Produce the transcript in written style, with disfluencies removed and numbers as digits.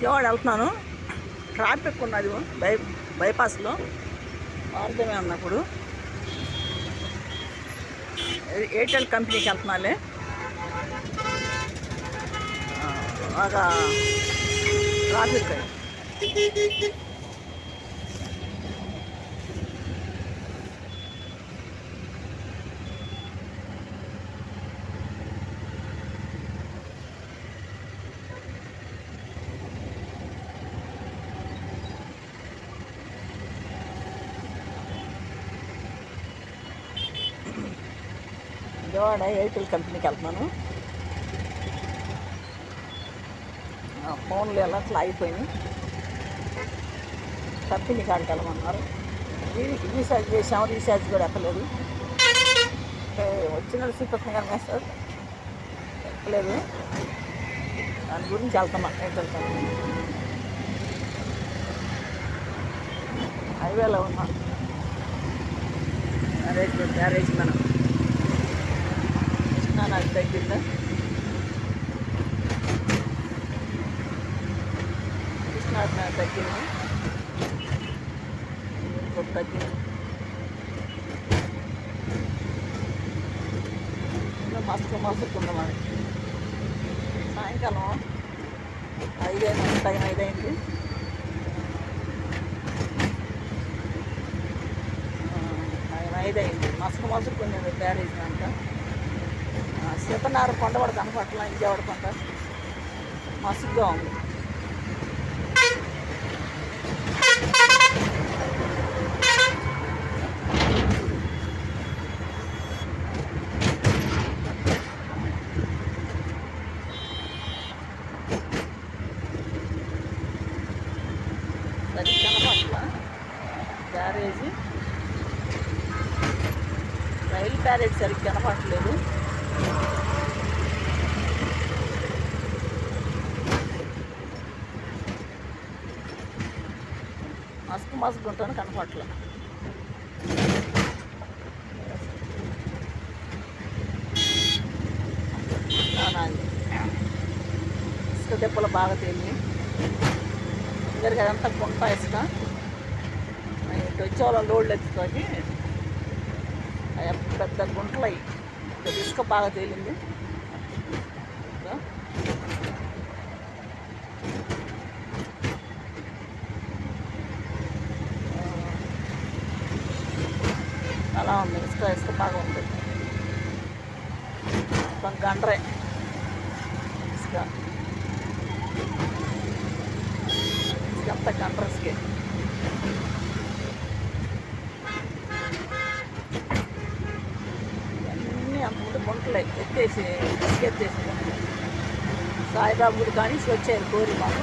విజయవాడ వెళ్తున్నాను. ట్రాఫిక్ ఉన్నది బైపాస్లో మార్గమే ఉన్నప్పుడు. ఎయిర్టెల్ కంపెనీకి వెళ్తున్నాలే. బాగా ట్రాఫిక్. విజయవాడ ఎయిర్టెల్ కంపెనీకి వెళ్తున్నాను. ఫోన్లు ఎలా అట్లా అయిపోయినాయి. కంపెనీ కాడికి వెళ్ళమన్నారు. దీనికి రీఛార్జ్ చేసాము, రీఛార్జ్ కూడా ఎక్కలేదు. వచ్చిన చూపిస్తుంది కానీ మెసేజ్ ఎక్కలేదు. దాని గురించి వెళ్తున్నాం ఎయిర్టెల్ కంపెనీ. హైవేలో ఉన్నాం. గ్యారేజ్ మనం నాకు తగ్గిందా? కృష్ణాది నాకు తగ్గింది. ఇంకొక తగ్గింది. మస్తుకుంది మనకి. సాయంకాలం 5 టైం 5 అయింది. టైం 5 అయింది. మస్తుకుంది బ్యారేజ్ అంతా. సీతనారు కొండ కూడా కనపట్ల. విజయవాడ కొండ మస్తుగా ఉంది. సరి కనపట్ల బ్యారేజీ. రైలు బ్యారేజ్ సరిగ్గా కనపట్లేదు. మస్క్ ఉంటాను కనపట్ల. ఇసుక దెబ్బలు బాగా తేలి అందరికి అదంతా గుంట ఇసుక. ఇటు వచ్చే వాళ్ళ లోడ్లు ఎత్తుకొని పెద్ద గుంటలు అయ్యి ఇసుక బాగా తేలింది. అలా ఉంది. ఇసుక బాగా ఉంది. కొంత గండ్రే ఇసుక అంత గండ్రస్కే. అన్నీ అంతకుముందు గుంటలే ఎత్తేసి ఇసుక ఎత్తేసి సాయిబాబు గుడి కానీ వచ్చారు కోరి మాకు.